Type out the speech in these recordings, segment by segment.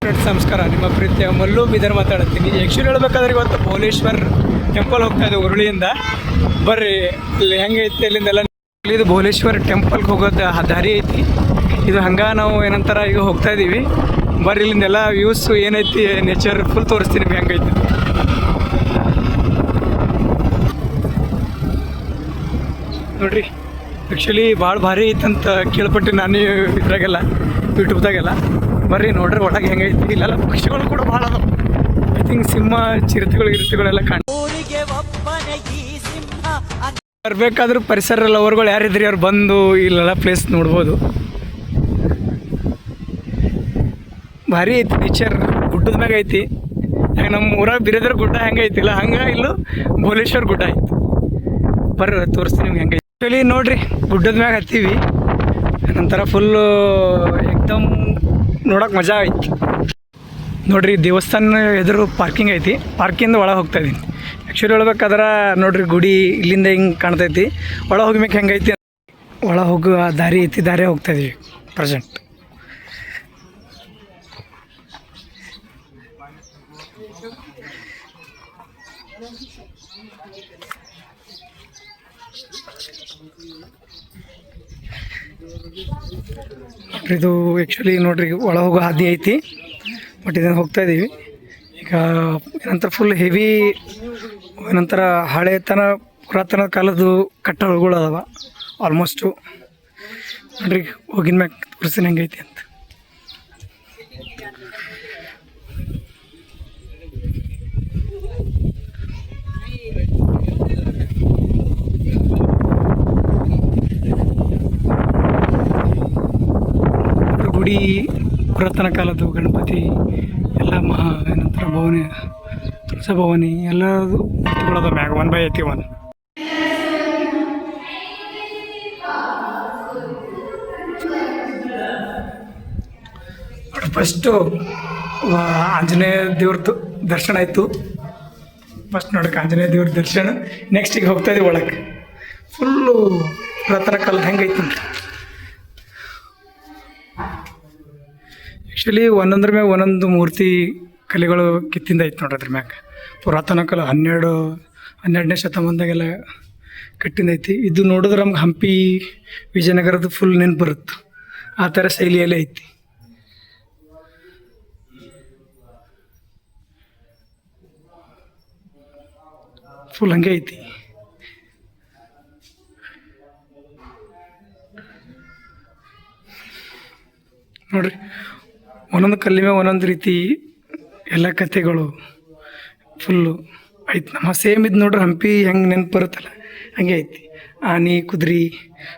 ನಮಸ್ಕಾರ. ನಿಮ್ಮ ಪ್ರೀತಿಯ ಮಲ್ಲು ಬೀದರ್ ಮಾತಾಡ್ತೀನಿ. ಆ್ಯಕ್ಚುಲಿ ಹೇಳ್ಬೇಕಾದ್ರೆ ಇವತ್ತು ಭುವನೇಶ್ವರ್ ಟೆಂಪಲ್ ಹೋಗ್ತಾ ಇದೆ ಉರುಳಿಯಿಂದ. ಬರ್ರಿ ಇಲ್ಲಿ ಹೆಂಗೆ ಐತಿ ಅಲ್ಲಿಂದೆಲ್ಲ. ಇದು ಭುವನೇಶ್ವರ್ ಟೆಂಪಲ್ಗೆ ಹೋಗೋದು ದಾರಿ ಐತಿ. ಇದು ಹಂಗೆ ನಾವು ಏನಂತಾರೆ ಈಗ ಹೋಗ್ತಾ ಇದ್ದೀವಿ. ಬರ್ರಿ ಇಲ್ಲಿಂದೆಲ್ಲ ವ್ಯೂಸ್ ಏನೈತಿ, ನೇಚರ್ ಫುಲ್ ತೋರಿಸ್ತೀನಿ ನಿಮ್ಗೆ ಹೆಂಗೈತಿ ನೋಡ್ರಿ. ಆ್ಯಕ್ಚುಲಿ ಭಾಳ ಭಾರಿ ಐತಂತ ಕೇಳ್ಪಟ್ಟು ನಾನು ಇದ್ರಾಗೆಲ್ಲ ಯೂಟ್ಯೂಬ್ದಾಗೆಲ್ಲ. ಬರ್ರಿ ನೋಡ್ರಿ ಒಳಗೆ ಹೆಂಗೈತಿ. ಇಲ್ಲೆಲ್ಲ ಪಕ್ಷಿಗಳು ಕೂಡ ಭಾಳ ಅದಾವ. ಐ ಥಿಂಕ್ ಸಿಂಹ, ಚಿರತೆಗಳೆಲ್ಲ ಕಾಣ. ಬರ್ಬೇಕಾದ್ರೂ ಪರಿಸರ ಲವರ್ಗಳು ಯಾರಿದ್ರಿ ಅವ್ರು ಬಂದು ಇಲ್ಲೆಲ್ಲ ಪ್ಲೇಸ್ ನೋಡ್ಬೋದು. ಭಾರಿ ಐತಿ ನೇಚರ್. ಗುಡ್ಡದ ಮ್ಯಾಗ ಐತಿ. ಹಂಗೆ ನಮ್ಮ ಊರಾಗ ಬಿರೇದ್ರ ಗುಡ್ಡ ಹೆಂಗೆ ಐತಿಲ್ಲ ಹಂಗೆ ಇಲ್ಲೂ ಭುವನೇಶ್ವರ್ ಗುಡ್ಡ ಐತಿ. ಬರ್ರಿ ತೋರಿಸ್ತೀನಿ ನಿಮ್ಗೆ ಹೆಂಗೈತಿ. ಆ್ಯಕ್ಚುಲಿ ನೋಡ್ರಿ ಗುಡ್ಡದ ಮ್ಯಾಗ ಹತ್ತೀವಿ. ನಂತರ ಫುಲ್ಲು ಏಕ್ದಮ್ ನೋಡೋಕೆ ಮಜಾ ಐತಿ. ನೋಡ್ರಿ ದೇವಸ್ಥಾನ ಎದುರು ಪಾರ್ಕಿಂಗ್ ಐತಿ. ಪಾರ್ಕಿಂದ ಒಳಗೆ ಹೋಗ್ತಾ ಇದ್ದೀನಿ. ಆ್ಯಕ್ಚುಲಿ ಹೇಳ್ಬೇಕಾದ್ರೆ ನೋಡ್ರಿ ಗುಡಿ ಇಲ್ಲಿಂದ ಹಿಂಗೆ ಕಾಣ್ತೈತಿ. ಒಳಗೆ ಹೋಗ್ಬೇಕು ಹೆಂಗೈತಿ, ಒಳಗೆ ಹೋಗೋ ದಾರಿ ಐತಿ. ದಾರಿ ಹೋಗ್ತಾ ಇದೀವಿ ಪ್ರೆಸೆಂಟ್. ಇದು ಆ್ಯಕ್ಚುಲಿ ನೋಡ್ರಿ ಒಳ ಹೋಗೋ ಹಾದಿ ಐತಿ. ಬಟ್ ಇದನ್ನು ಹೋಗ್ತಾ ಇದ್ದೀವಿ ಈಗ. ಏನಂತಾರೆ ಫುಲ್ ಹೆವಿ, ಏನಂತಾರೆ ಹಳೆತನ ಪುರಾತನ ಕಾಲದ್ದು ಕಟ್ಟಡಗಳು ಅದಾವ ಆಲ್ಮೋಸ್ಟು. ನೋಡ್ರಿ ಹೋಗಿನ ಮ್ಯಾಗ ತೋರಿಸ್ತೀನಿ ಹೆಂಗೈತಿ ಅಂತ. ಗುಡಿ ಪುರಾತನ ಕಾಲದ್ದು ಗಣಪತಿ ಎಲ್ಲ ಏನಂತಾರೆ ಭವನಿ, ತುಳಸ ಭವಾನಿ ಎಲ್ಲದು ಮೂರ್ತಿಗಳದ ಮ್ಯಾಗ 1/81. ಫಸ್ಟು ಆಂಜನೇಯ ದೇವ್ರದ್ದು ದರ್ಶನ ಆಯಿತು. ಫಸ್ಟ್ ನೋಡೋಕೆ ಆಂಜನೇಯ ದೇವ್ರ ದರ್ಶನ. ನೆಕ್ಸ್ಟ್ ಈಗ ಹೋಗ್ತಾ ಇದ್ದೀವಿ ಒಳಗೆ. ಫುಲ್ಲು ಪುರಾತನ ಕಾಲದ ಹೆಂಗೈತೆ ಅಂತ. ಆ್ಯಕ್ಚುಲಿ ಒಂದೊಂದ್ರ ಮ್ಯಾಗ ಒಂದೊಂದು ಮೂರ್ತಿ ಕಲೆಗಳು ಕಿತ್ತಿಂದ ಐತೆ ನೋಡ್ರಿ. ಅದ್ರ ಮ್ಯಾಗ ಪುರಾತನ ಕಾಲ 12ನೇ ಶತಮಾನದಾಗೆಲ್ಲ ಕಟ್ಟಿಂದೈತಿ. ಇದು ನೋಡಿದ್ರೆ ನಮ್ಗೆ ಹಂಪಿ, ವಿಜಯನಗರದ ಫುಲ್ ನೆನಪು ಬರುತ್ತೆ. ಆ ಥರ ಶೈಲಿಯಲ್ಲೇ ಐತಿ. ಫುಲ್ ಹಂಗೆ ಐತಿ. ನೋಡ್ರಿ ಒಂದೊಂದು ಕಲ್ಲಿ ಮೇಲೆ ಒಂದೊಂದು ರೀತಿ ಎಲ್ಲ ಕಥೆಗಳು ಫುಲ್ಲು ಐತಿ. ನಮ್ಮ ಸೇಮ್ ಇದು ನೋಡ್ರಿ ಹಂಪಿ ಹೆಂಗೆ ನೆನಪು ಬರುತ್ತಲ್ಲ ಹಂಗೆ ಐತಿ. ಆನೆ, ಕುದುರೆ.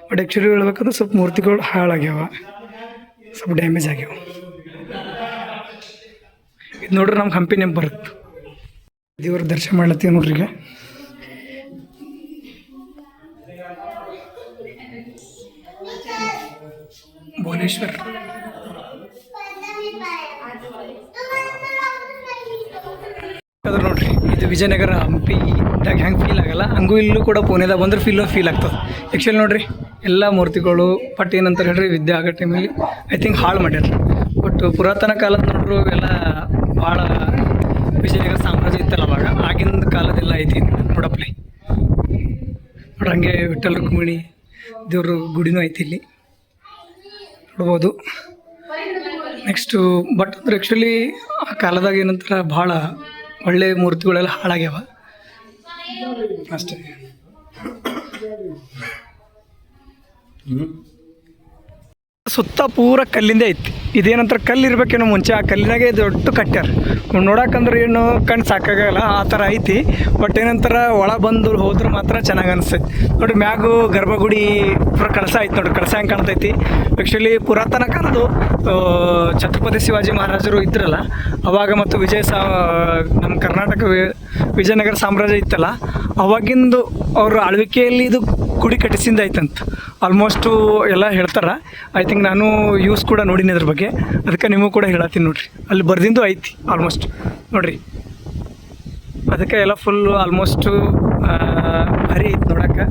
ಬಟ್ ಆ್ಯಕ್ಚುಲಿ ಹೇಳ್ಬೇಕಂದ್ರೆ ಸ್ವಲ್ಪ ಮೂರ್ತಿಗಳು ಹಾಳಾಗ್ಯಾವ, ಸ್ವಲ್ಪ ಡ್ಯಾಮೇಜ್ ಆಗ್ಯಾವ. ಇದು ನೋಡ್ರಿ ನಮ್ಗೆ ಹಂಪಿ ನೆನಪು ಬರುತ್ತೆ. ದೇವ್ರ ದರ್ಶನ ಮಾಡ್ಲತ್ತೀವಿ ನೋಡ್ರಿ ಈಗ. ಭುವನೇಶ್ವರ್ ಅದ್ರ ನೋಡ್ರಿ. ಇದು ವಿಜಯನಗರ ಹಂಪಿ ಇದ್ದಾಗ ಹೆಂಗೆ ಫೀಲ್ ಆಗಲ್ಲ ಹಂಗೂ ಇಲ್ಲೂ ಕೂಡ ಪುಣೆದಾಗ ಬಂದ್ರೆ ಫೀಲ್ ಆಗ್ತದೆ. ಆ್ಯಕ್ಚುಲಿ ನೋಡ್ರಿ ಎಲ್ಲ ಮೂರ್ತಿಗಳು ಬಟ್ ಏನಂತಾರೆ ಹೇಳ್ರಿ, ವಿದ್ಯೆ ಆಗೋ ಟೈಮಲ್ಲಿ ಐ ಥಿಂಕ್ ಹಾಳು ಮಾಡ್ಯಾರ. ಬಟ್ ಪುರಾತನ ಕಾಲದ ನೋಡ್ರು ಎಲ್ಲ ಭಾಳ ವಿಜಯನಗರ ಸಾಮ್ರಾಜ್ಯ ಇತ್ತಲ್ಲ ಅವಾಗ, ಆಗಿನ ಕಾಲದೆಲ್ಲ ಐತಿ ನೋಡಪ್ಲಿ. ನೋಡ್ರಿ ಹಂಗೆ ವಿಠ್ಠಲ ರುಕ್ಮಿಣಿ ದೇವ್ರ ಗುಡಿನೂ ಐತಿ ಇಲ್ಲಿ ನೋಡ್ಬೋದು. ನೆಕ್ಸ್ಟು ಬಟ್ ಅಂದ್ರೆ ಆ್ಯಕ್ಚುಲಿ ಆ ಕಾಲದಾಗ ಏನಂತಾರೆ ಭಾಳ ಒಳ್ಳೆ ಮೂರ್ತಿಗಳೆಲ್ಲ ಹಾಳಾಗ್ಯಾವ ಅಷ್ಟೇ. ಸುತ್ತ ಪೂರ ಕಲ್ಲಿಂದೇ ಐತಿ. ಇದೇನಂತಾರೆ ಕಲ್ಲು ಇರ್ಬೇಕೇನೋ ಮುಂಚೆ. ಆ ಕಲ್ಲಿನಾಗೆ ದೊಡ್ಡ ಕಟ್ಟ್ಯಾರ. ನೋಡಕ್ಕಂದ್ರೆ ಏನು ಕಣ್ಣು ಸಾಕಾಗಲ್ಲ ಆ ಥರ ಐತಿ. ಬಟ್ ಏನಂತಾರೆ ಒಳ ಬಂದು ಹೋದ್ರೆ ಮಾತ್ರ ಚೆನ್ನಾಗಿ ಅನಿಸ್ತೈತಿ. ನೋಡಿರಿ ಮ್ಯಾಗು ಗರ್ಭಗುಡಿ ಪೂರ ಕಳಸ ಐತಿ ನೋಡಿರಿ. ಕಳಸ ಹೆಂಗೆ ಕಾಣ್ತೈತಿ. ಆ್ಯಕ್ಚುಲಿ ಪುರಾತನ ಕಾಲದ್ದು ಛತ್ರಪತಿ ಶಿವಾಜಿ ಮಹಾರಾಜರು ಇದ್ರಲ್ಲ ಅವಾಗ, ಮತ್ತು ನಮ್ಮ ಕರ್ನಾಟಕ ವಿಜಯನಗರ ಸಾಮ್ರಾಜ್ಯ ಇತ್ತಲ್ಲ ಅವಾಗಿಂದು ಅವ್ರ ಆಳ್ವಿಕೆಯಲ್ಲಿ ಇದು ಗುಡಿ ಕಟ್ಟಿಸಿಂದ ಐತಂತ ಆಲ್ಮೋಸ್ಟು ಎಲ್ಲ ಹೇಳ್ತಾರೆ. ಐ ಥಿಂಕ್ ನಾನು ಯೂಸ್ ಕೂಡ ನೋಡಿನಿ ಅದ್ರ ಬಗ್ಗೆ, ಅದಕ್ಕೆ ನಿಮಗೂ ಕೂಡ ಹೇಳತ್ತೀನಿ ನೋಡಿರಿ. ಅಲ್ಲಿ ಬರ್ದಿಂದು ಐತಿ ಆಲ್ಮೋಸ್ಟ್ ನೋಡಿರಿ. ಅದಕ್ಕೆ ಎಲ್ಲ ಫುಲ್ಲು ಆಲ್ಮೋಸ್ಟು ಭಾರಿ ಐತಿ ನೋಡೋಕೆ.